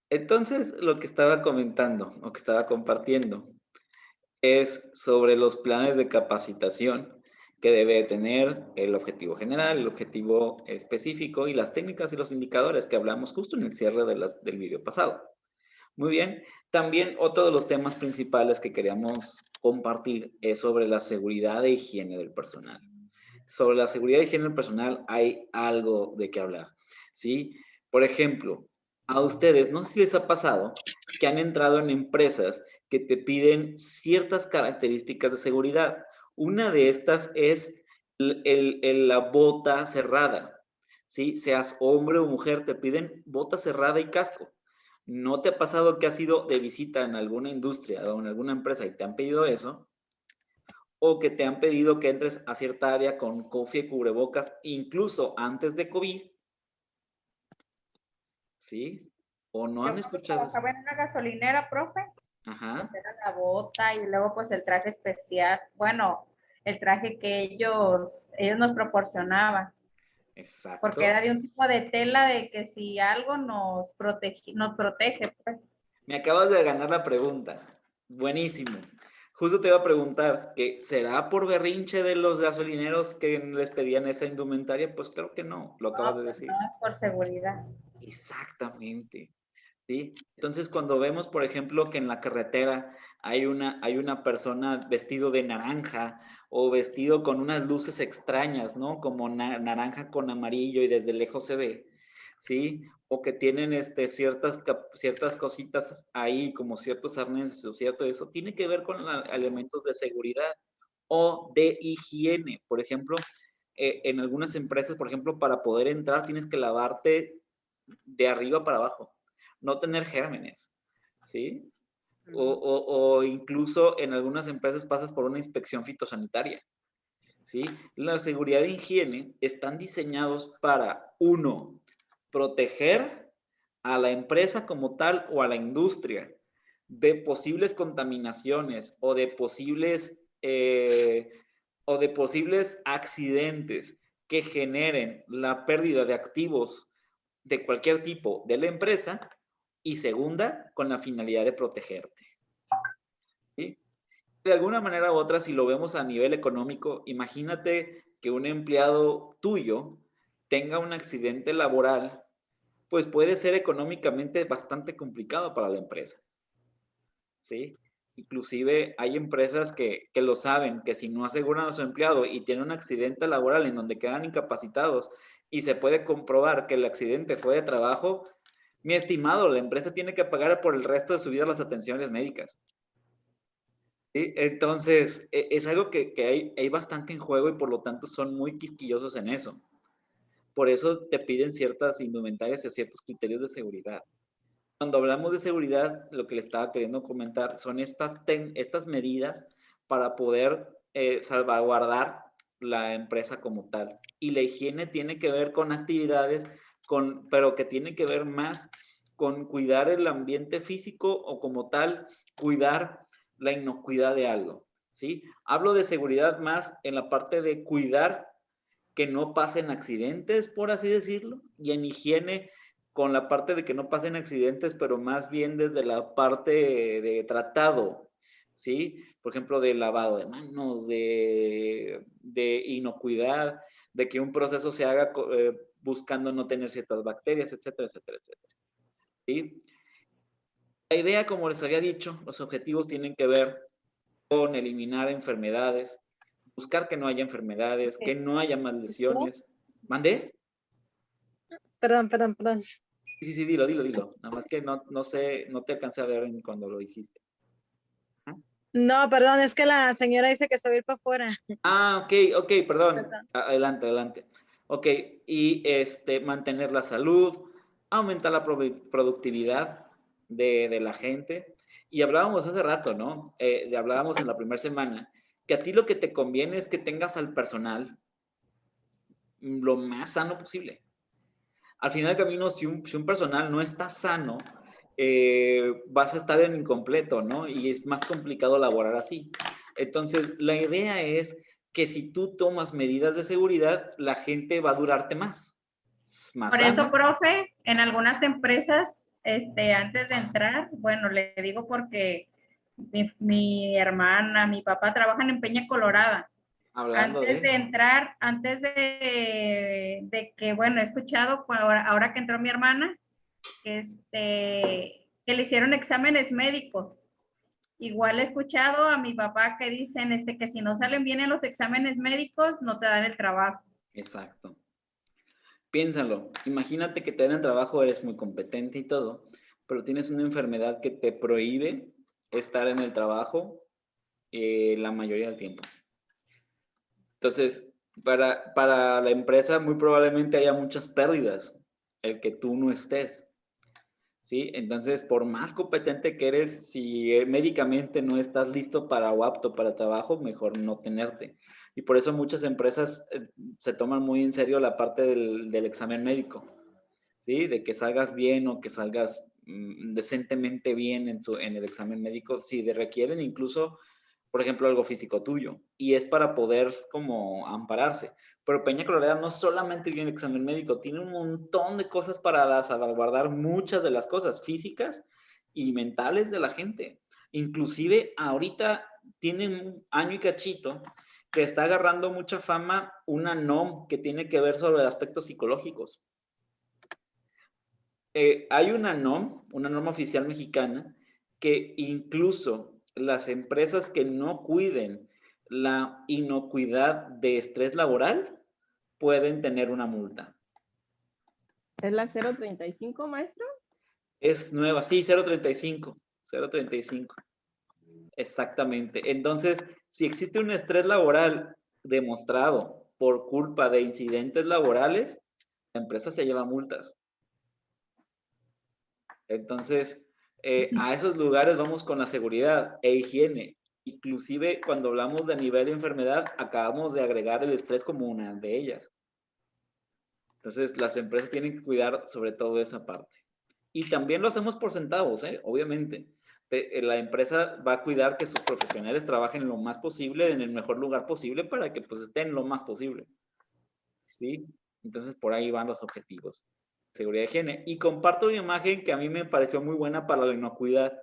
Entonces, lo que estaba comentando, o que estaba compartiendo, es sobre los planes de capacitación que debe tener el objetivo general, el objetivo específico y las técnicas y los indicadores que hablamos justo en el cierre del video pasado. Muy bien. También otro de los temas principales que queríamos compartir es sobre la seguridad e higiene del personal. Sobre la seguridad y higiene del personal hay algo de qué hablar, ¿sí? Por ejemplo, a ustedes, no sé si les ha pasado que han entrado en empresas que te piden ciertas características de seguridad. Una de estas es la bota cerrada, ¿sí? Seas hombre o mujer, te piden bota cerrada y casco. ¿No te ha pasado que has ido de visita en alguna industria o en alguna empresa y te han pedido eso? O que te han pedido que entres a cierta área con cofia y cubrebocas, incluso antes de COVID, ¿sí? ¿O no Yo han cuando escuchado eso? trabajaba en una gasolinera, profe, pues Ajá, era la bota y luego pues el traje especial, bueno, el traje que ellos nos proporcionaban, porque era exacto. de un tipo de tela de que si algo nos protege, pues. Me acabas de ganar la pregunta. Buenísimo. Justo te iba a preguntar que ¿será por berrinche de los gasolineros que les pedían esa indumentaria? Pues claro que no, lo acabas No, de pues no, decir. es por seguridad. Exactamente. ¿Sí? Entonces, cuando vemos, por ejemplo, que en la carretera hay una persona vestido de naranja o vestido con unas luces extrañas, ¿no? Como naranja con amarillo y desde lejos se ve, ¿sí? O que tienen ciertas cositas ahí, como ciertos arneses o cierto eso, tiene que ver con elementos de seguridad o de higiene. Por ejemplo, en algunas empresas, por ejemplo, para poder entrar tienes que lavarte de arriba para abajo, no tener gérmenes, ¿sí? O incluso en algunas empresas pasas por una inspección fitosanitaria, ¿sí? La seguridad e higiene están diseñados para, uno, proteger a la empresa como tal o a la industria de posibles contaminaciones o de posibles accidentes que generen la pérdida de activos de cualquier tipo de la empresa y segunda, con la finalidad de protegerte. ¿Sí? De alguna manera u otra, si lo vemos a nivel económico, imagínate que un empleado tuyo tenga un accidente laboral, pues puede ser económicamente bastante complicado para la empresa. ¿Sí? Inclusive hay empresas que lo saben, que si no aseguran a su empleado y tiene un accidente laboral en donde quedan incapacitados y se puede comprobar que el accidente fue de trabajo, mi estimado, la empresa tiene que pagar por el resto de su vida las atenciones médicas. ¿Sí? Entonces, es algo que hay bastante en juego y por lo tanto son muy quisquillosos en eso. Por eso te piden ciertas indumentarias y ciertos criterios de seguridad. Cuando hablamos de seguridad, lo que le estaba queriendo comentar son estas medidas para poder salvaguardar la empresa como tal. Y la higiene tiene que ver con actividades, pero que tiene que ver más con cuidar el ambiente físico o como tal, cuidar la inocuidad de algo. ¿Sí? Hablo de seguridad más en la parte de cuidar que no pasen accidentes, por así decirlo, y en higiene con la parte de que no pasen accidentes, pero más bien desde la parte de tratado, ¿sí? Por ejemplo, de lavado de manos, de inocuidad, de que un proceso se haga buscando no tener ciertas bacterias, etcétera, etcétera, etcétera. ¿Sí? La idea, como les había dicho, los objetivos tienen que ver con eliminar enfermedades, buscar que no haya enfermedades, que Sí. no haya más lesiones. ¿Mandé? Perdón, perdón, perdón. Sí, sí, dilo, dilo, dilo. Nada más que no sé, no te alcancé a ver cuando lo dijiste. Ajá. No, perdón, es que la señora dice que se va a ir para afuera. Ah, ok, ok, perdón. Perdón. Adelante, adelante. Ok, y mantener la salud, aumentar la productividad de la gente. Y hablábamos hace rato, ¿no? Hablábamos en la primera semana, que a ti lo que te conviene es que tengas al personal lo más sano posible. Al final del camino, si un personal no está sano, vas a estar en incompleto, ¿no? Y es más complicado laborar así. Entonces, la idea es que si tú tomas medidas de seguridad, la gente va a durarte más Por eso, sana. profe, en algunas empresas antes de entrar, bueno, le digo porque mi hermana, mi papá trabajan en Peña Colorada. Hablando Antes de... de entrar, antes de que, bueno, he escuchado ahora que entró mi hermana, que le hicieron exámenes médicos. Igual he escuchado a mi papá que dicen que si no salen bien en los exámenes médicos, no te dan el trabajo. Exacto. Piénsalo, imagínate que te dan el trabajo, eres muy competente y todo, pero tienes una enfermedad que te prohíbe estar en el trabajo la mayoría del tiempo. Entonces, para la empresa muy probablemente haya muchas pérdidas el que tú no estés, ¿sí? Entonces, por más competente que eres, si médicamente no estás listo para o apto para el trabajo, mejor no tenerte. Y por eso muchas empresas se toman muy en serio la parte del examen médico, ¿sí? De que salgas bien o que salgas decentemente bien en el examen médico, si requieren incluso, por ejemplo, algo físico tuyo, y es para poder como ampararse. Pero Peña Colorada no solamente tiene el examen médico, tiene un montón de cosas para salvaguardar muchas de las cosas físicas y mentales de la gente. Inclusive ahorita tienen un año y cachito que está agarrando mucha fama una NOM que tiene que ver sobre aspectos psicológicos. Hay una norma oficial mexicana, que incluso las empresas que no cuiden la inocuidad de estrés laboral pueden tener una multa. ¿Es la 035, maestro? Es nueva, sí, 035. Exactamente. Entonces, si existe un estrés laboral demostrado por culpa de incidentes laborales, la empresa se lleva multas. Entonces, a esos lugares vamos con la seguridad e higiene. Inclusive cuando hablamos de nivel de enfermedad, acabamos de agregar el estrés como una de ellas. Entonces, las empresas tienen que cuidar sobre todo esa parte. Y también lo hacemos por centavos, obviamente. La empresa va a cuidar que sus profesionales trabajen lo más posible, en el mejor lugar posible, para que pues estén lo más posible. ¿Sí? Entonces, por ahí van los objetivos. Seguridad de higiene. Y comparto una imagen que a mí me pareció muy buena para la inocuidad.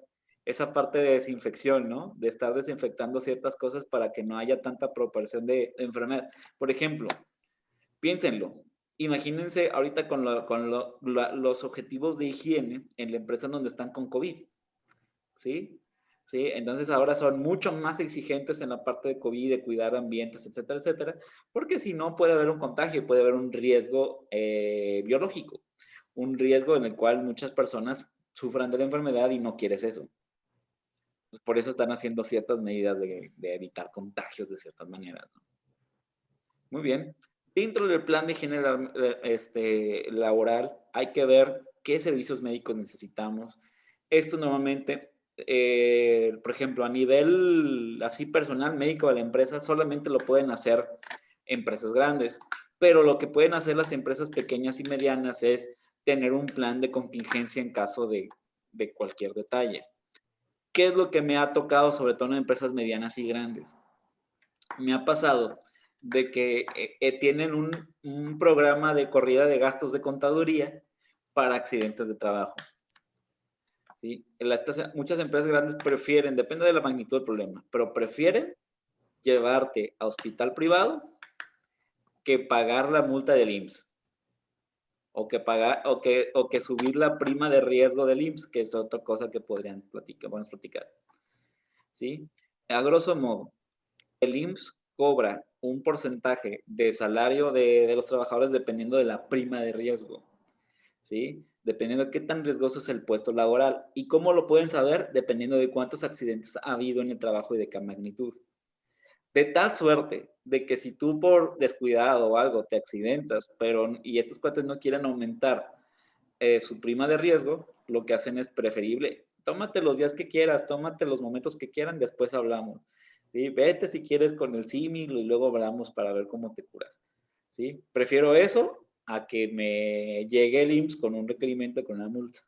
Esa parte de desinfección, ¿no? De estar desinfectando ciertas cosas para que no haya tanta propagación de enfermedades. Por ejemplo, piénsenlo. Imagínense ahorita con los objetivos de higiene en la empresa donde están con COVID. ¿Sí? ¿Sí? Entonces ahora son mucho más exigentes en la parte de COVID, de cuidar ambientes, etcétera, etcétera, porque si no puede haber un contagio, puede haber un riesgo biológico, un riesgo en el cual muchas personas sufran de la enfermedad y no quieres eso. Entonces, por eso están haciendo ciertas medidas de evitar contagios de ciertas maneras, ¿no? Muy bien. Dentro del plan de higiene laboral hay que ver qué servicios médicos necesitamos. Esto normalmente, por ejemplo, a nivel así personal, médico de la empresa, solamente lo pueden hacer empresas grandes, pero lo que pueden hacer las empresas pequeñas y medianas es tener un plan de contingencia en caso de cualquier detalle. ¿Qué es lo que me ha tocado, sobre todo en empresas medianas y grandes? Me ha pasado de que tienen un programa de corrida de gastos de contaduría para accidentes de trabajo. ¿Sí? Muchas empresas grandes prefieren, depende de la magnitud del problema, pero prefieren llevarte a hospital privado que pagar la multa del IMSS. O que subir la prima de riesgo del IMSS, que es otra cosa que podemos platicar. ¿Sí? A grosso modo, el IMSS cobra un porcentaje de salario de los trabajadores dependiendo de la prima de riesgo, ¿sí? Dependiendo de qué tan riesgoso es el puesto laboral. ¿Y cómo lo pueden saber? Dependiendo de cuántos accidentes ha habido en el trabajo y de qué magnitud. De tal suerte de que si tú por descuidado o algo te accidentas, y estos cuates no quieren aumentar su prima de riesgo, lo que hacen es preferible, tómate los días que quieras, tómate los momentos que quieran, después hablamos. ¿Sí? Vete si quieres con el símil y luego hablamos para ver cómo te curas. ¿Sí? Prefiero eso a que me llegue el IMSS con un requerimiento con una multa.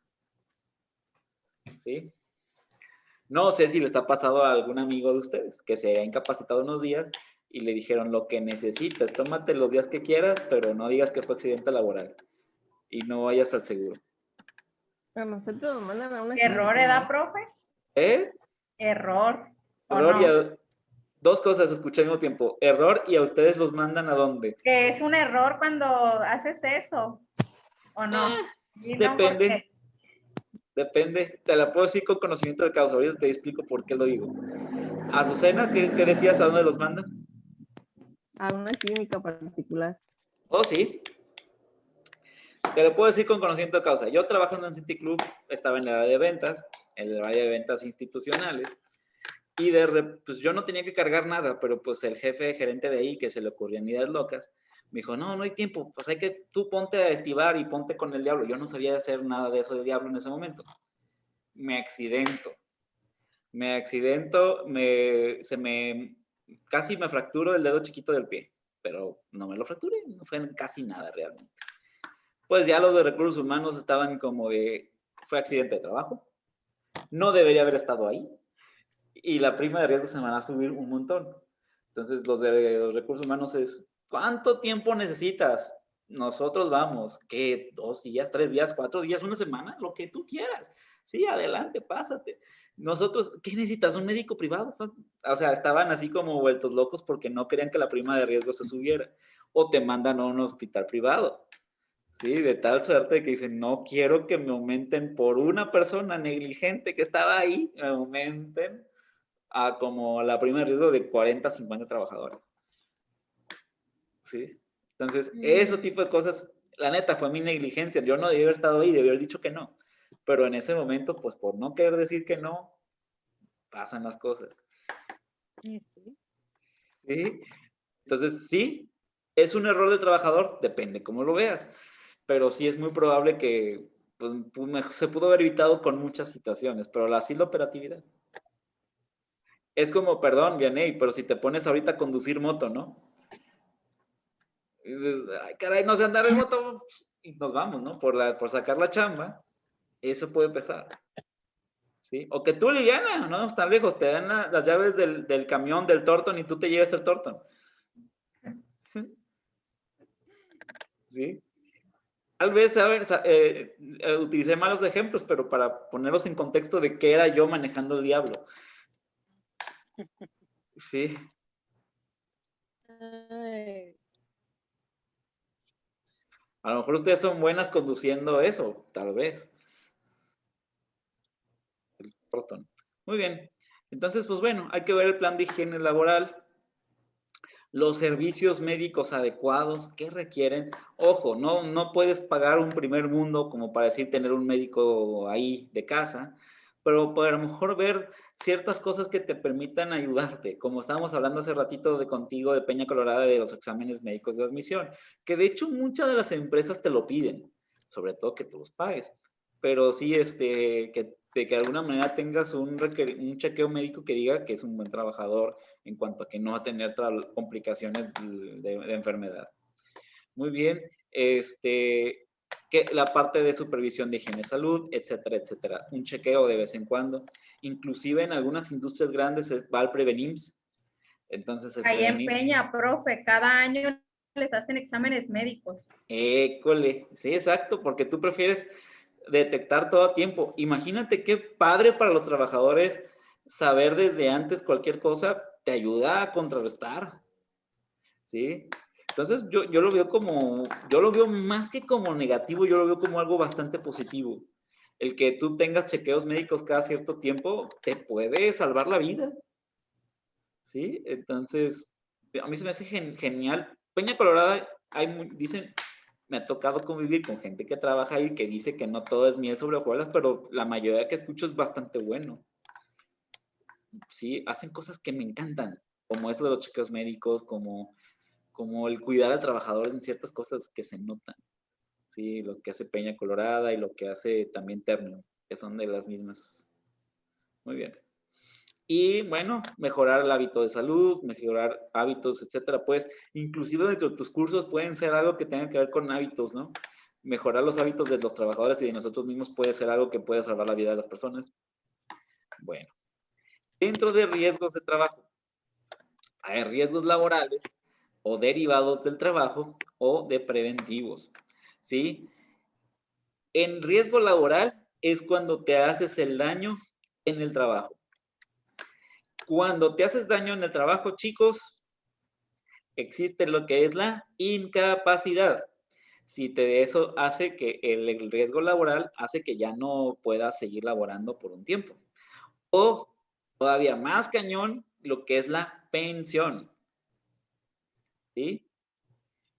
¿Sí? No sé si les ha pasado a algún amigo de ustedes que se ha incapacitado unos días y le dijeron lo que necesitas, tómate los días que quieras, pero no digas que fue accidente laboral y no vayas al seguro. A nosotros nos mandan a una Error, clínica, ¿edad, ¿no? profe? ¿Eh? Error. ¿O Error y no? dos cosas escuché al mismo tiempo. Error y a ustedes los mandan ¿a dónde? Que es un error cuando haces eso, ¿o no? Y no, Depende, porque depende. Te la puedo decir con conocimiento de causa. Ahorita te explico por qué lo digo. Azucena, ¿qué decías? ¿A dónde los mandan? A una clínica particular. Oh, sí. Te lo puedo decir con conocimiento de causa. Yo trabajando en City Club, estaba en el área de ventas, en el área de ventas institucionales, y pues yo no tenía que cargar nada, pero pues el jefe gerente de ahí, que se le ocurrían ideas locas, me dijo, no hay tiempo, pues hay que, tú ponte a estivar y ponte con el diablo. Yo no sabía hacer nada de eso de diablo en ese momento. Me accidento, casi me fracturo el dedo chiquito del pie, pero no me lo fracturé, no fue casi nada realmente. Pues ya los de recursos humanos estaban como de, fue accidente de trabajo, no debería haber estado ahí, y la prima de riesgo se me va a subir un montón. Entonces los de los recursos humanos es, ¿cuánto tiempo necesitas? Nosotros vamos, ¿qué? 2 días, 3 días, 4 días, una semana, lo que tú quieras. Sí, adelante, pásate. Nosotros, ¿qué necesitas? ¿Un médico privado? O sea, estaban así como vueltos locos porque no querían que la prima de riesgo se subiera. O te mandan a un hospital privado. Sí, de tal suerte que dicen, no quiero que me aumenten por una persona negligente que estaba ahí, me aumenten a como la prima de riesgo de 40, 50 trabajadores. ¿Sí? Entonces, ese tipo de cosas, la neta, fue mi negligencia. Yo no debí haber estado ahí, debí haber dicho que no. Pero en ese momento, pues por no querer decir que no, pasan las cosas. Sí, sí. ¿Sí? Entonces, sí, es un error del trabajador, depende cómo lo veas. Pero sí es muy probable que pues, se pudo haber evitado con muchas situaciones, pero así la operatividad. Es como, perdón, Vianey, pero si te pones ahorita a conducir moto, ¿no? Y dices, ay, caray, no sé andar en moto, y nos vamos, ¿no? Por sacar la chamba, eso puede empezar. ¿Sí? O que tú, Liliana, no están lejos, te dan las llaves del camión, del Torton, y tú te llevas el Torton. ¿Sí? Tal vez, a ver, utilicé malos ejemplos, pero para ponerlos en contexto de qué era yo manejando el diablo. Sí. Ay, A lo mejor ustedes son buenas conduciendo eso, tal vez. El Torton. Muy bien. Entonces, pues bueno, hay que ver el plan de higiene laboral, los servicios médicos adecuados que requieren. Ojo, no puedes pagar un primer mundo como para decir tener un médico ahí de casa, pero a lo mejor ver ciertas cosas que te permitan ayudarte, como estábamos hablando hace ratito de contigo de Peña Colorada de los exámenes médicos de admisión, que de hecho muchas de las empresas te lo piden, sobre todo que te los pagues, pero sí que de alguna manera tengas un chequeo médico que diga que es un buen trabajador en cuanto a que no va a tener complicaciones de enfermedad. Muy bien, que la parte de supervisión de higiene, salud, etcétera, etcétera. Un chequeo de vez en cuando. Inclusive en algunas industrias grandes va el Prevenims. Entonces el ahí en Prevenims. Peña, profe, cada año les hacen exámenes médicos. École, sí, exacto, porque tú prefieres detectar todo a tiempo. Imagínate qué padre para los trabajadores saber desde antes cualquier cosa, te ayuda a contrarrestar. ¿Sí? Entonces yo lo veo yo lo veo más que como negativo, yo lo veo como algo bastante positivo. El que tú tengas chequeos médicos cada cierto tiempo te puede salvar la vida. ¿Sí? Entonces, a mí se me hace genial. Peña Colorada, dicen, me ha tocado convivir con gente que trabaja ahí que dice que no todo es miel sobre hojuelas, pero la mayoría que escucho es bastante bueno. Sí, hacen cosas que me encantan, como eso de los chequeos médicos, como el cuidar al trabajador en ciertas cosas que se notan. Sí, lo que hace Peña Colorada y lo que hace también Ternium, que son de las mismas. Muy bien. Y bueno, mejorar el hábito de salud, mejorar hábitos, etcétera. Pues, inclusive dentro de tus cursos pueden ser algo que tenga que ver con hábitos, ¿no? Mejorar los hábitos de los trabajadores y de nosotros mismos puede ser algo que puede salvar la vida de las personas. Bueno, dentro de riesgos de trabajo, hay riesgos laborales o derivados del trabajo o de preventivos, ¿sí? En riesgo laboral es cuando te haces el daño en el trabajo. Cuando te haces daño en el trabajo, chicos, existe lo que es la incapacidad. Si eso hace que el riesgo laboral hace que ya no puedas seguir laborando por un tiempo. O todavía más cañón, lo que es la pensión. ¿Sí?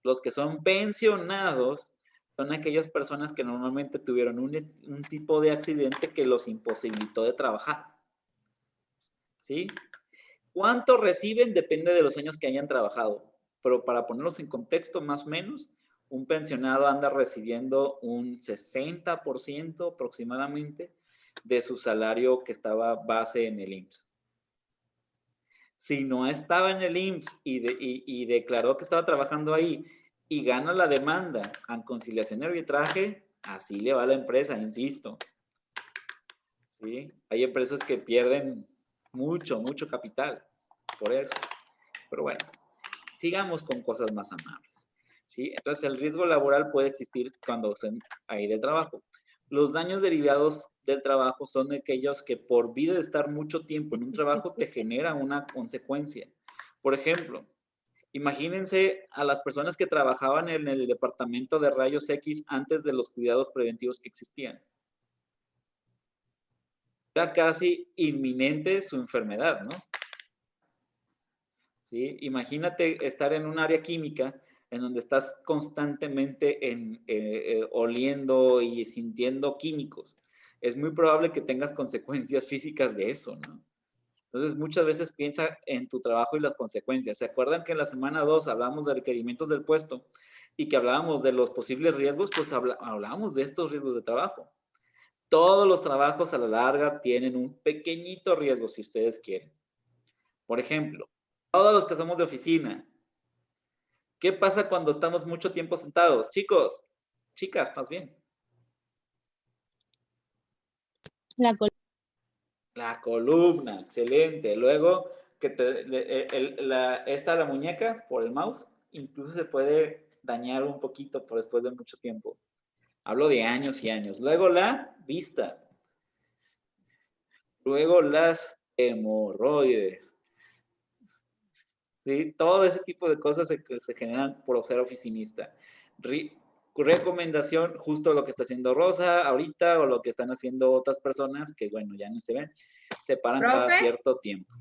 Los que son pensionados son aquellas personas que normalmente tuvieron un tipo de accidente que los imposibilitó de trabajar. ¿Sí? ¿Cuánto reciben? Depende de los años que hayan trabajado. Pero para ponerlos en contexto, más o menos, un pensionado anda recibiendo un 60% aproximadamente de su salario que estaba base en el IMSS. Si no estaba en el IMSS y declaró que estaba trabajando ahí y gana la demanda en conciliación y arbitraje, así le va a la empresa, insisto. ¿Sí? Hay empresas que pierden mucho, mucho capital por eso. Pero bueno, sigamos con cosas más amables. ¿Sí? Entonces, el riesgo laboral puede existir cuando hay de trabajo. Los daños derivados del trabajo son aquellos que por vida de estar mucho tiempo en un trabajo te genera una consecuencia. Por ejemplo, imagínense a las personas que trabajaban en el departamento de rayos X antes de los cuidados preventivos que existían. Era casi inminente su enfermedad, ¿no? ¿Sí? Imagínate estar en un área química en donde estás constantemente oliendo y sintiendo químicos. Es muy probable que tengas consecuencias físicas de eso, ¿no? Entonces, muchas veces piensa en tu trabajo y las consecuencias. ¿Se acuerdan que en la semana 2 hablamos de requerimientos del puesto y que hablábamos de los posibles riesgos? Pues hablábamos de estos riesgos de trabajo. Todos los trabajos a la larga tienen un pequeñito riesgo, si ustedes quieren. Por ejemplo, todos los que somos de oficina, ¿qué pasa cuando estamos mucho tiempo sentados? Chicos, chicas, más bien. La columna, excelente. Luego, la muñeca por el mouse, incluso se puede dañar un poquito por después de mucho tiempo. Hablo de años y años. Luego la vista. Luego las hemorroides. ¿Sí? Todo ese tipo de cosas se generan por ser oficinista. Recomendación, justo lo que está haciendo Rosa ahorita o lo que están haciendo otras personas que, bueno, ya no se ven, se paran cada ¿Profe? cierto tiempo.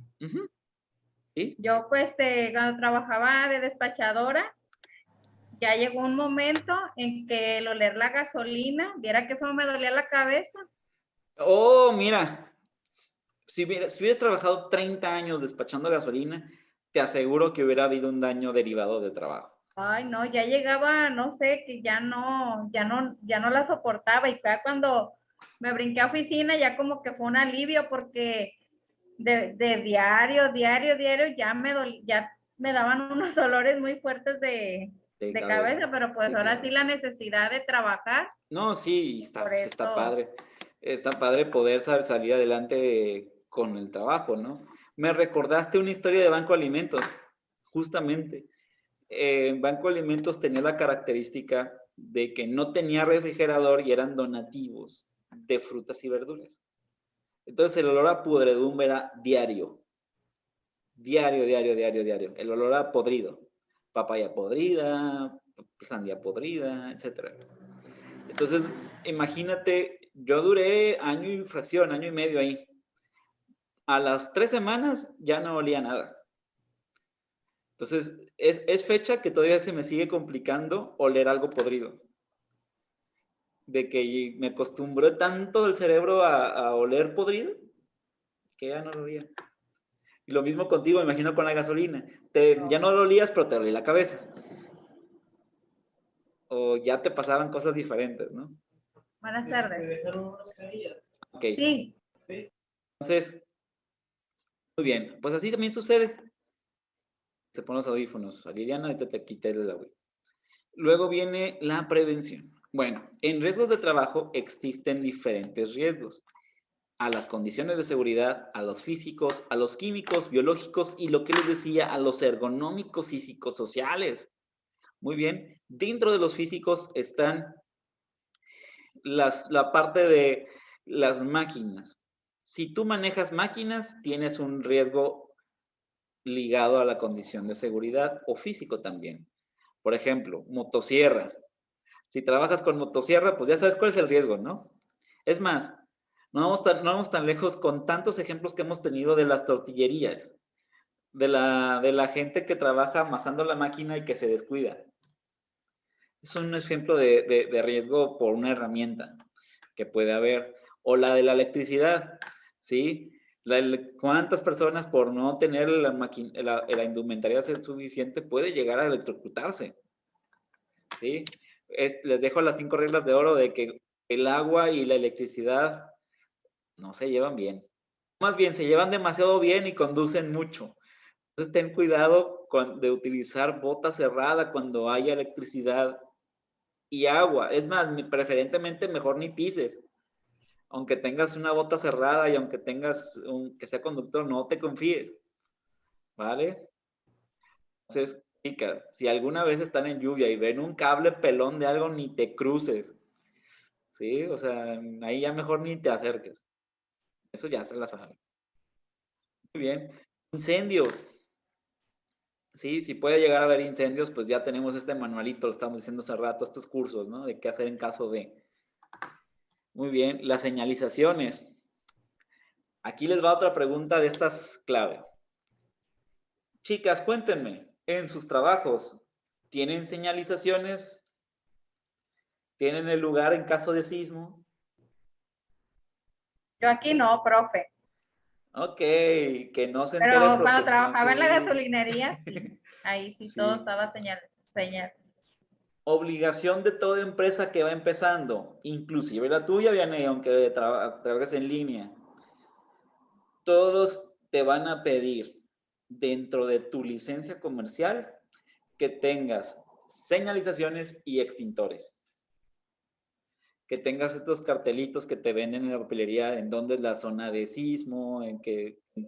¿Sí? Yo, pues, cuando trabajaba de despachadora, ya llegó un momento en que el oler la gasolina, viera que fue, me dolía la cabeza. Oh, mira, si hubieras trabajado 30 años despachando gasolina, te aseguro que hubiera habido un daño derivado de trabajo. Ay, no, ya llegaba, no sé, que ya no la soportaba. Y fue cuando me brinqué a oficina, ya como que fue un alivio porque de diario, ya me daban unos olores muy fuertes de cabeza, pero pues Sí, ahora claro. sí la necesidad de trabajar. No, sí, Por está eso. padre. Está padre poder salir adelante con el trabajo, ¿no? Me recordaste una historia de Banco Alimentos, justamente. Banco Alimentos tenía la característica de que no tenía refrigerador y eran donativos de frutas y verduras. Entonces el olor a pudredumbre era diario. Diario. El olor a podrido. Papaya podrida, sandía podrida, etc. Entonces, imagínate, yo duré año y fracción, año y medio ahí. A las 3 semanas ya no olía nada. Entonces, es fecha que todavía se me sigue complicando oler algo podrido. De que me acostumbré tanto el cerebro a oler podrido que ya no lo olía. Y lo mismo contigo, me imagino con la gasolina. Ya no lo olías, pero te olía la cabeza. O ya te pasaban cosas diferentes, ¿no? Buenas tardes. ¿Me dejaron una mascarilla? Ok. Sí. Sí. Entonces, muy bien. Pues así también sucede. Te pones los audífonos. A Liliana, ahorita te quité el audio. Luego viene la prevención. Bueno, en riesgos de trabajo existen diferentes riesgos. A las condiciones de seguridad, a los físicos, a los químicos, biológicos y lo que les decía, a los ergonómicos y psicosociales. Muy bien. Dentro de los físicos están la parte de Las máquinas. Si tú manejas máquinas, tienes un riesgo ligado a la condición de seguridad o físico también. Por ejemplo, motosierra. Si trabajas con motosierra, pues ya sabes cuál es el riesgo, ¿no? Es más, no vamos tan lejos con tantos ejemplos que hemos tenido de las tortillerías, de la gente que trabaja amasando la máquina y que se descuida. Es un ejemplo de riesgo por una herramienta que puede haber. O la de la electricidad, ¿sí? ¿Cuántas personas por no tener la indumentaria suficiente puede llegar a electrocutarse? ¿Sí? Les dejo las 5 reglas de oro de que el agua y la electricidad no se llevan bien. Más bien, se llevan demasiado bien y conducen mucho. Entonces, ten cuidado de utilizar bota cerrada cuando haya electricidad y agua. Es más, preferentemente mejor ni pises. Aunque tengas una bota cerrada y aunque tengas que sea conductor, no te confíes. ¿Vale? Entonces, chicas, si alguna vez están en lluvia y ven un cable pelón de algo, ni te cruces. ¿Sí? O sea, ahí ya mejor ni te acerques. Eso ya se la saben. Muy bien. Incendios. Sí, si puede llegar a haber incendios, pues ya tenemos este manualito, lo estamos diciendo hace rato, estos cursos, ¿no? De qué hacer en caso de. Muy bien. Las señalizaciones. Aquí les va otra pregunta de estas clave. Chicas, cuéntenme, en sus trabajos, ¿tienen señalizaciones? ¿Tienen el lugar en caso de sismo? Yo aquí no, profe. Ok, que no se entere Pero cuando Protección trabajaba en la Civil. gasolinería, sí. Ahí sí, Sí. todo estaba señal. Obligación de toda empresa que va empezando, inclusive la tuya, Vianney, aunque trabajes en línea. Todos te van a pedir dentro de tu licencia comercial que tengas señalizaciones y extintores. Que tengas estos cartelitos que te venden en la papelería en dónde es la zona de sismo,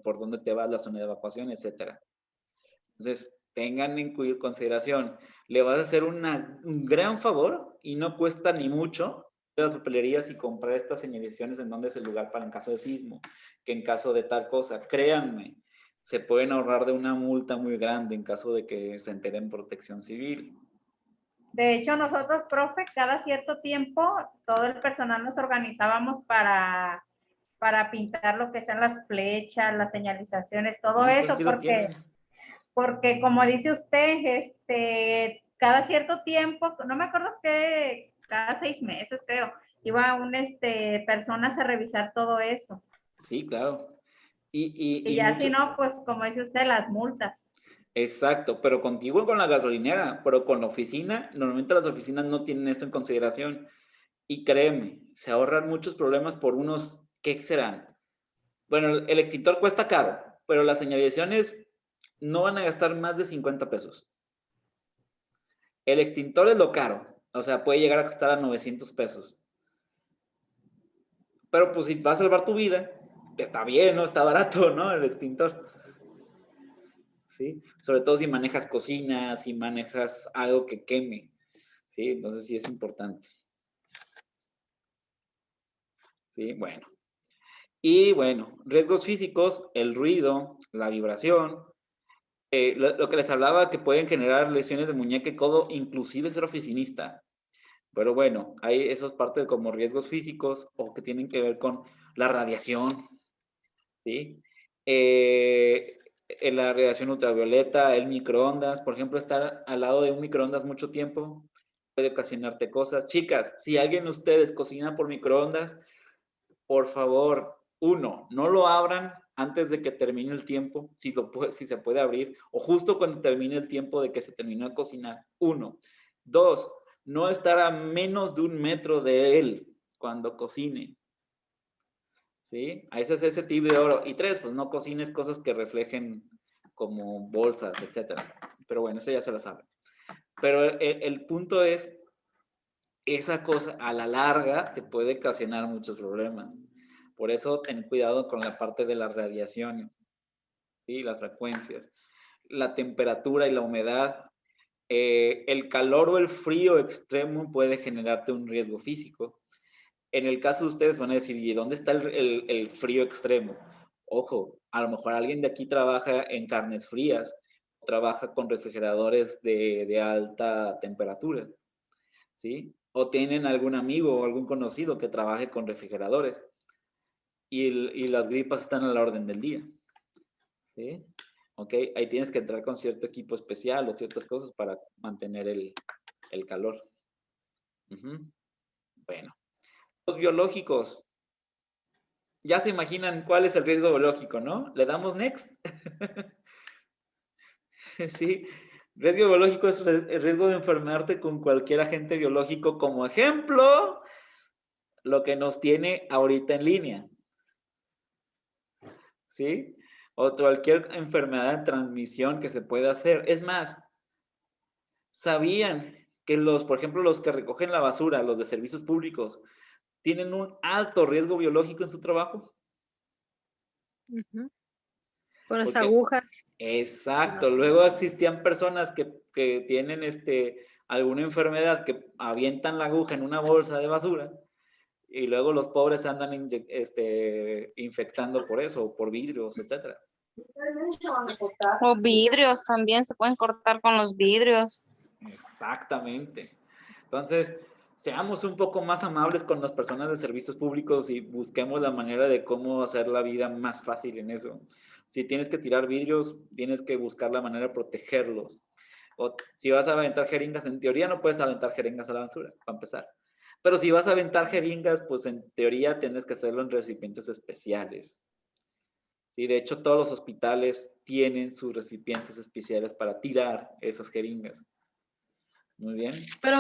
por dónde te va la zona de evacuación, etcétera. Entonces, tengan en consideración, le vas a hacer un gran favor y no cuesta ni mucho de las papelerías y comprar estas señalizaciones en dónde es el lugar para en caso de sismo, que en caso de tal cosa. Créanme, se pueden ahorrar de una multa muy grande en caso de que se enteren Protección Civil. De hecho, nosotros, profe, cada cierto tiempo, todo el personal nos organizábamos para pintar lo que sean las flechas, las señalizaciones, todo eso, Sí lo tienen. porque como dice usted, cada cierto tiempo, no me acuerdo qué, cada 6 meses creo, iba personas a revisar todo eso. Sí, claro. Y ya si no, pues como dice usted, las multas. Exacto, pero contigo con la gasolinera, pero con la oficina, normalmente las oficinas no tienen eso en consideración. Y créeme, se ahorran muchos problemas por unos, ¿qué serán? Bueno, el extintor cuesta caro, pero las señalizaciones no van a gastar más de 50 pesos. El extintor es lo caro, o sea, puede llegar a costar a 900 pesos. Pero pues si va a salvar tu vida, está bien, ¿no? Está barato, ¿no? El extintor. ¿Sí? Sobre todo si manejas cocina, si manejas algo que queme, ¿sí? Entonces sí es importante. ¿Sí? Bueno. Y bueno, riesgos físicos, el ruido, la vibración, lo que les hablaba que pueden generar lesiones de muñeca y codo, inclusive ser oficinista. Pero bueno, hay esas partes como riesgos físicos o que tienen que ver con la radiación, ¿sí? La radiación ultravioleta, el microondas, por ejemplo, estar al lado de un microondas mucho tiempo puede ocasionarte cosas. Chicas, si alguien de ustedes cocina por microondas, por favor, uno, no lo abran antes de que termine el tiempo, si se puede abrir, o justo cuando termine el tiempo de que se terminó de cocinar. Uno. Dos, no estar a menos de 1 metro de él cuando cocine. ¿Sí? Ese es ese tip de oro. Y 3, pues no cocines cosas que reflejen como bolsas, etcétera. Pero bueno, eso ya se la sabe. Pero el punto es, esa cosa a la larga te puede ocasionar muchos problemas. Por eso ten cuidado con la parte de las radiaciones, ¿sí? Las frecuencias, la temperatura y la humedad. El calor o el frío extremo puede generarte un riesgo físico. En el caso de ustedes van a decir, ¿y dónde está el frío extremo? Ojo, a lo mejor alguien de aquí trabaja en carnes frías, trabaja con refrigeradores de alta temperatura, ¿sí? O tienen algún amigo o algún conocido que trabaje con refrigeradores y las gripas están a la orden del día, ¿sí? Ok, ahí tienes que entrar con cierto equipo especial o ciertas cosas para mantener el calor. Ujú. Bueno, los biológicos. Ya se imaginan cuál es el riesgo biológico, ¿no? Le damos next. Sí, riesgo biológico es el riesgo de enfermarte con cualquier agente biológico, como ejemplo, lo que nos tiene ahorita en línea, ¿sí? O cualquier enfermedad de transmisión que se pueda hacer. Es más, ¿sabían que por ejemplo, los que recogen la basura, los de servicios públicos, tienen un alto riesgo biológico en su trabajo? Ujú. Con las Porque, agujas. exacto, luego existían personas que tienen alguna enfermedad que avientan la aguja en una bolsa de basura y luego los pobres andan infectando por eso, o por vidrios, etcétera. O vidrios también se pueden cortar con los vidrios. Exactamente. Entonces, seamos un poco más amables con las personas de servicios públicos y busquemos la manera de cómo hacer la vida más fácil en eso. Si tienes que tirar vidrios, tienes que buscar la manera de protegerlos. O si vas a aventar jeringas, en teoría no puedes aventar jeringas a la basura, para empezar. Pero si vas a aventar jeringas, pues en teoría tienes que hacerlo en recipientes especiales. Sí, de hecho, todos los hospitales tienen sus recipientes especiales para tirar esas jeringas. Muy bien. Pero,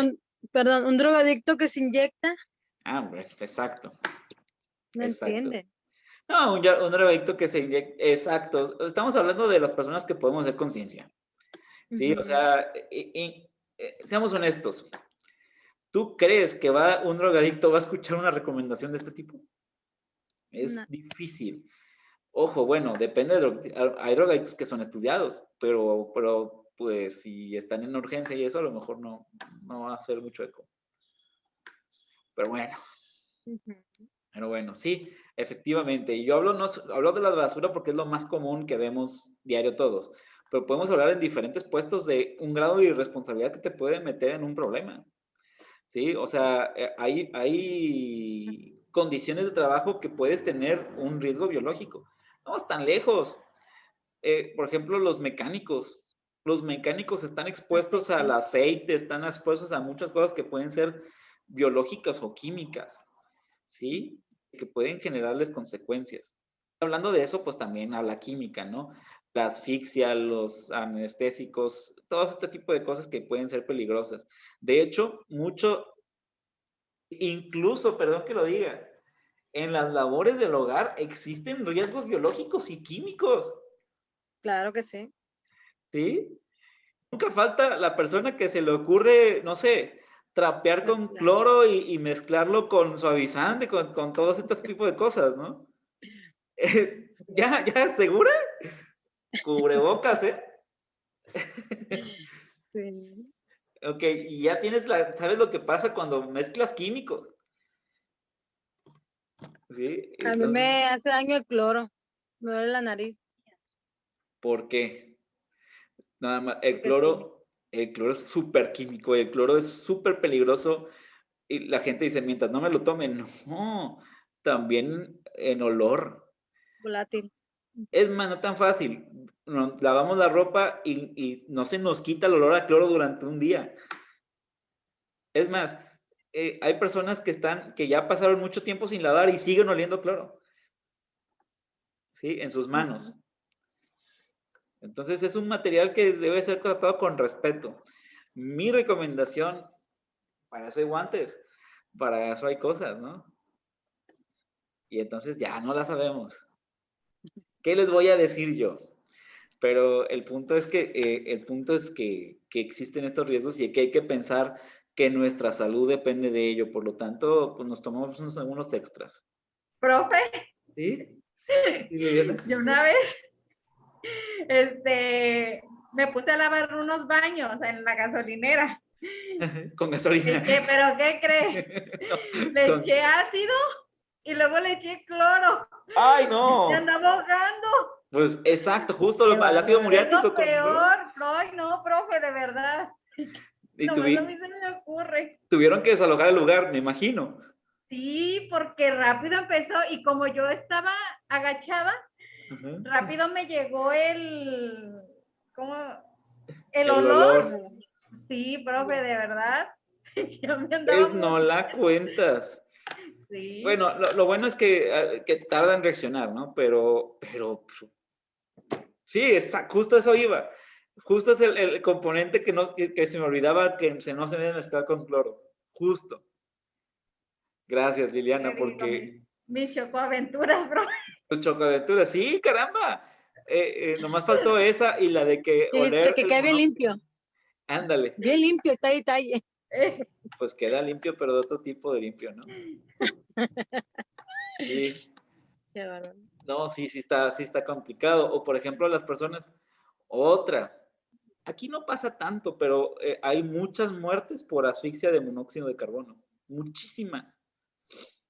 perdón, un drogadicto que se inyecta, Ah, hombre, exacto. no Exacto. entiende. No, un drogadicto que se inyecta. Exacto. Estamos hablando de las personas que podemos hacer conciencia. Sí, o Ujú. sea, seamos honestos. ¿Tú crees que un drogadicto va a escuchar una recomendación de este tipo? No. Es difícil. Ojo, bueno, depende hay drogadictos que son estudiados, pero pues si están en urgencia y eso, a lo mejor no va a hacer mucho eco. Pero bueno. Ujú. Pero bueno, sí, efectivamente. Y yo hablo de la basura porque es lo más común que vemos diario todos. Pero podemos hablar en diferentes puestos de un grado de irresponsabilidad que te puede meter en un problema. ¿Sí? O sea, hay condiciones de trabajo que puedes tener un riesgo biológico. No es tan lejos. Por ejemplo, los mecánicos. Los mecánicos están expuestos al aceite, están expuestos a muchas cosas que pueden ser biológicas o químicas. ¿Sí? Que pueden generarles consecuencias. Hablando de eso, pues también a la química, ¿no? La asfixia, los anestésicos, todo este tipo de cosas que pueden ser peligrosas. De hecho, incluso, perdón que lo diga, en las labores del hogar existen riesgos biológicos y químicos, Claro que sí. ¿sí? Nunca falta la persona que se le ocurre, no sé, trapear con Mezclar. cloro y mezclarlo con suavizante, con todos estos tipos de cosas, ¿no? ¿Ya, segura? Cubrebocas, ¿eh? Sí. Ok, y ya ¿sabes lo que pasa cuando mezclas químicos? ¿Sí? A mí Entonces, me hace daño el cloro. Me duele la nariz. ¿por qué? Nada más, Porque es químico. el cloro es súper químico, el cloro es súper peligroso y la gente dice, mientras no me lo tomen, no, también en olor. Volátil. Es más, no tan fácil. Lavamos la ropa y no se nos quita el olor a cloro durante un día. Es más, hay personas que ya pasaron mucho tiempo sin lavar y siguen oliendo cloro, ¿sí? En sus manos. Ujú. Entonces es un material que debe ser tratado con respeto. Mi recomendación, para eso hay guantes, para eso hay cosas, ¿no? Y entonces ya no la sabemos. ¿Qué les voy a decir yo? Pero el punto es que existen estos riesgos y que hay que pensar que nuestra salud depende de ello. Por lo tanto, pues nos tomamos unos extras. Profe, ¿Sí? ¿Sí, Viviana? yo una vez, me puse a lavar unos baños en la gasolinera Con gasolina. ¿Pero qué crees? Le Con- eché ácido y luego le eché cloro. ¡Ay, Me no! andaba ahogando. Pues exacto, justo Qué el ácido bárbaro. Es muriático. lo peor. Ay, no, profe, de verdad. Y Nomás a mí se me ocurre. tuvieron que desalojar el lugar, me imagino. Sí, porque rápido empezó y como yo estaba agachada, Ajá. rápido me llegó ¿cómo? El El olor. olor. Sí, profe, de verdad. Yo me andaba Pues no la cuentas. Sí. Bueno, lo bueno es que tarda en reaccionar, ¿no? Pero sí, justo eso iba. Justo es el componente que se me olvidaba que no se debe mezclar con cloro. Justo. Gracias, Liliana, Te digo, porque mis chocoaventuras, profe. pues chocaventura, sí, caramba. Nomás faltó esa y la de que Sí, oler que el quede bien monóxido. limpio. Ándale. Bien limpio, talle. Pues queda limpio, pero de otro tipo de limpio, ¿no? Sí. Qué bárbaro. No, sí está complicado. O por ejemplo, las personas, otra. Aquí no pasa tanto, pero hay muchas muertes por asfixia de monóxido de carbono. Muchísimas.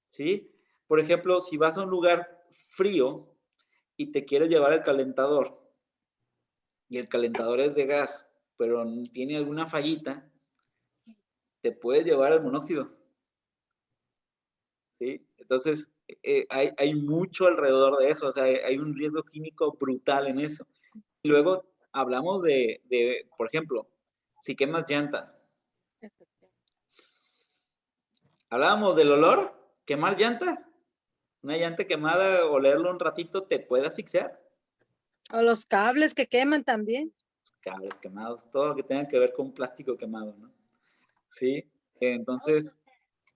¿Sí? Por ejemplo, si vas a un lugar frío y te quieres llevar el calentador, y el calentador es de gas, pero tiene alguna fallita, te puedes llevar el monóxido. ¿Sí? Entonces, hay mucho alrededor de eso, o sea, hay un riesgo químico brutal en eso. Y luego hablamos por ejemplo, si quemas llanta. Hablábamos del olor, quemar llanta. Una llanta quemada, olerlo un ratito, te puede asfixiar. O los cables que queman también. Cables quemados, todo lo que tenga que ver con plástico quemado, ¿no? Sí, entonces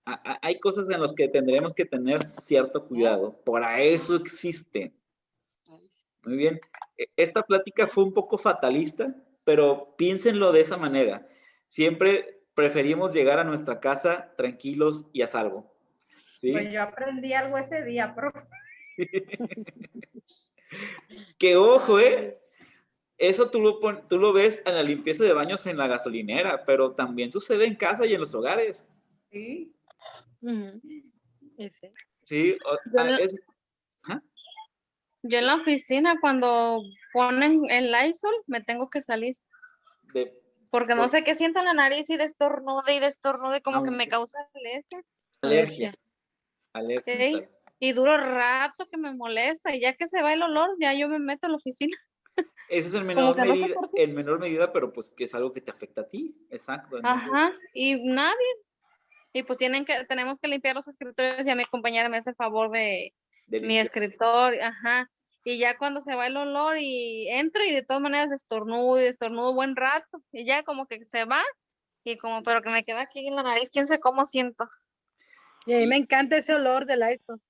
hay cosas en las que tendremos que tener cierto cuidado. Por eso existe. Muy bien. Esta plática fue un poco fatalista, pero piénsenlo de esa manera. Siempre preferimos llegar a nuestra casa tranquilos y a salvo. ¿Sí? Pues yo aprendí algo ese día, profe. Que ojo, eso tú lo ves en la limpieza de baños en la gasolinera, pero también sucede en casa y en los hogares. Sí. Ese. Sí, ¿ah? Yo en la oficina cuando ponen el Lysol me tengo que salir. Porque no sé qué siento en la nariz y destornude como que me causa alergia. ¿sí? Y duro rato que me molesta y ya que se va el olor, ya yo me meto a la oficina. Ese es Como que no sé por qué. en menor medida, pero pues que es algo que te afecta a ti. Exacto. Entonces, Ajá, y nadie. Y pues tenemos que limpiar los escritorios y a mi compañera me hace el favor de mi limpiar. escritorio, ajá. Y ya cuando se va el olor y entro y de todas maneras estornudo buen rato. Y ya como que se va y como, pero que me queda aquí en la nariz, quién sabe cómo siento. Y a mí me encanta ese olor del Lysol.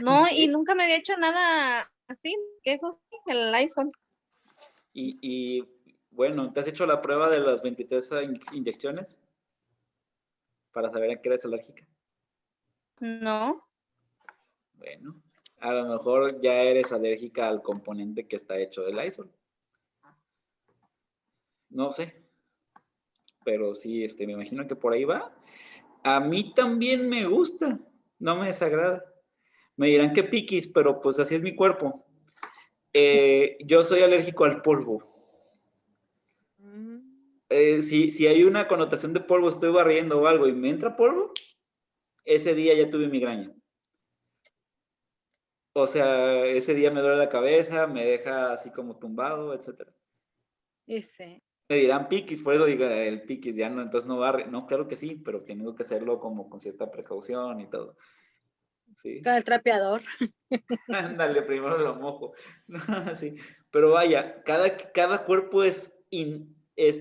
No, ¿Sí? y nunca me había hecho nada así, que eso sí, el Lysol. Y bueno, ¿te has hecho la prueba de las 23 inyecciones? Para saber a qué eres alérgica. No. Bueno, a lo mejor ya eres alérgica al componente que está hecho del Lysol. No sé, pero sí, me imagino que por ahí va. A mí también me gusta, no me desagrada. Me dirán que piquis, pero pues así es mi cuerpo. Yo soy alérgico al polvo. Si hay una connotación de polvo, estoy barriendo o algo y me entra polvo, ese día ya tuve migraña. O sea, ese día me duele la cabeza, me deja así como tumbado, etc. Ese. Me dirán piquis, por eso digo el piquis, ya no, entonces no barre. No, claro que sí, pero tengo que hacerlo como con cierta precaución y todo. Sí. Con el trapeador. Ándale, primero lo mojo. Sí. Pero vaya, cada cuerpo es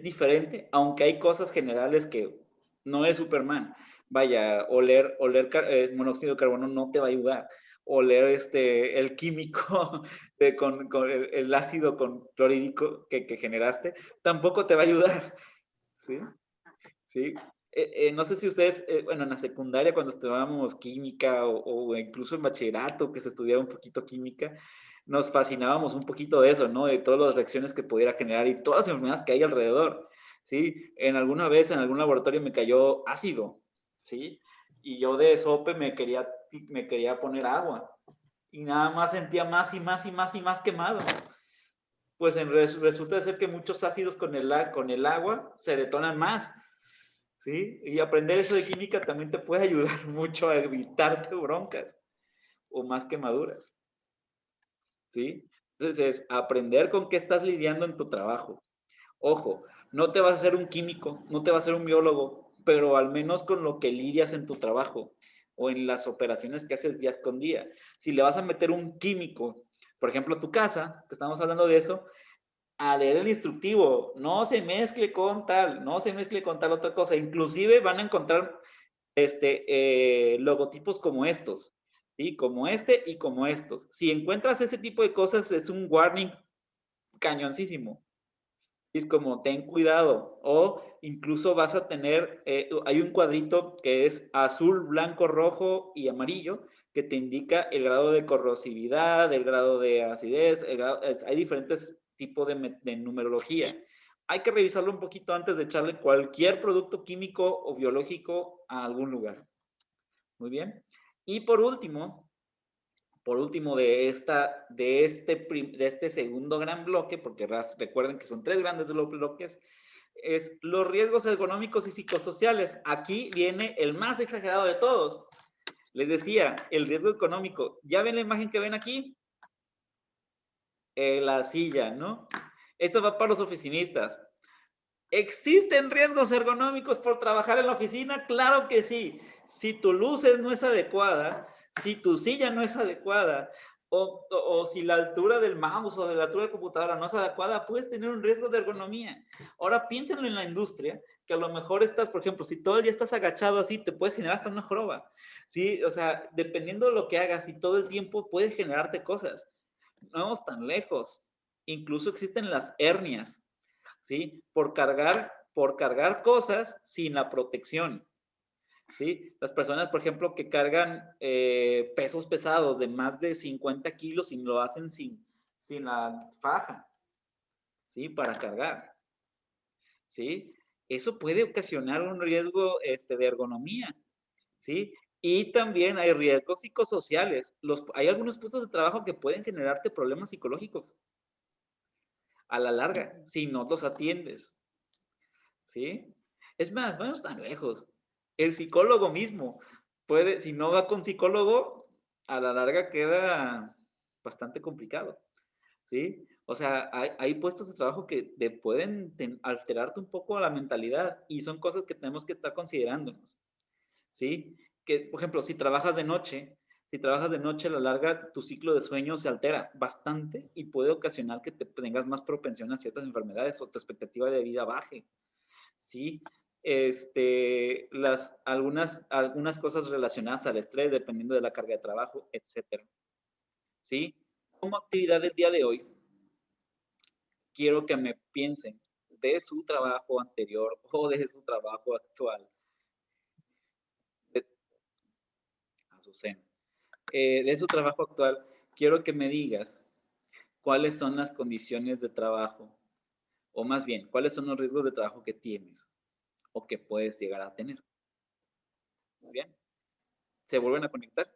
diferente, aunque hay cosas generales que no es Superman. Vaya, oler monóxido de carbono no te va a ayudar. Oler el químico con el ácido clorhídrico que generaste tampoco te va a ayudar. ¿Sí? ¿Sí? No sé si ustedes, bueno, en la secundaria cuando estudiábamos química o incluso en bachillerato que se estudiaba un poquito química, nos fascinábamos un poquito de eso, ¿no? De todas las reacciones que pudiera generar y todas las enfermedades que hay alrededor. ¿sí? En alguna vez en algún laboratorio me cayó ácido, ¿sí? Y yo de sope me quería poner agua. Y nada más sentía más y más y más y más quemado. Pues resulta de ser que muchos ácidos con el agua se detonan más, ¿sí? Y aprender eso de química también te puede ayudar mucho a evitarte broncas o más quemaduras, ¿sí? Entonces, es aprender con qué estás lidiando en tu trabajo. Ojo, no te vas a hacer un químico, no te vas a ser un biólogo, pero al menos con lo que lidias en tu trabajo o en las operaciones que haces día con día. Si le vas a meter un químico, por ejemplo, a tu casa, que estamos hablando de eso, a leer el instructivo, no se mezcle con tal, no se mezcle con tal otra cosa. Inclusive van a encontrar logotipos como estos, ¿sí? Como este y como estos. Si encuentras ese tipo de cosas, es un warning cañoncísimo. Es como, ten cuidado. O incluso vas a tener, hay un cuadrito que es azul, blanco, rojo y amarillo, que te indica el grado de corrosividad, el grado de acidez, hay diferentes tipos de numerología. Hay que revisarlo un poquito antes de echarle cualquier producto químico o biológico a algún lugar. Muy bien. Y por último de este segundo gran bloque, porque recuerden que son 3 grandes bloques, es los riesgos ergonómicos y psicosociales. Aquí viene el más exagerado de todos. Les decía, el riesgo económico. ¿Ya ven la imagen que ven aquí? La silla, ¿no? Esto va para los oficinistas. ¿Existen riesgos ergonómicos por trabajar en la oficina? Claro que sí. Si tu luz no es adecuada, si tu silla no es adecuada, o si la altura del mouse o de la altura de la computadora no es adecuada, puedes tener un riesgo de ergonomía. Ahora piénsenlo en la industria, que a lo mejor estás, por ejemplo, si todo el día estás agachado así, te puede generar hasta una joroba. ¿Sí? O sea, dependiendo de lo que hagas y todo el tiempo puede generarte cosas. No vamos tan lejos. Incluso existen las hernias. ¿Sí? Por cargar cosas sin la protección, ¿sí? Las personas, por ejemplo, que cargan pesos pesados de más de 50 kilos y lo hacen sin la faja, ¿sí? Para cargar, ¿sí? Eso puede ocasionar un riesgo de ergonomía, ¿sí? Y también hay riesgos psicosociales. Hay algunos puestos de trabajo que pueden generarte problemas psicológicos a la larga, si no los atiendes. ¿Sí? Es más, vamos tan lejos. El psicólogo mismo puede, si no va con psicólogo, a la larga queda bastante complicado, ¿sí? O sea, hay puestos de trabajo que pueden alterarte un poco la mentalidad y son cosas que tenemos que estar considerándonos, ¿sí? Que, por ejemplo, si trabajas de noche, a la larga tu ciclo de sueño se altera bastante y puede ocasionar que tengas más propensión a ciertas enfermedades o tu expectativa de vida baje. Sí, algunas cosas relacionadas al estrés, dependiendo de la carga de trabajo, etcétera. ¿Sí? Como actividad del día de hoy, quiero que me piensen de su trabajo anterior o de su trabajo actual. Azucena. De su trabajo actual, quiero que me digas cuáles son las condiciones de trabajo, o más bien, cuáles son los riesgos de trabajo que tienes o que puedes llegar a tener. Muy bien. ¿Se vuelven a conectar?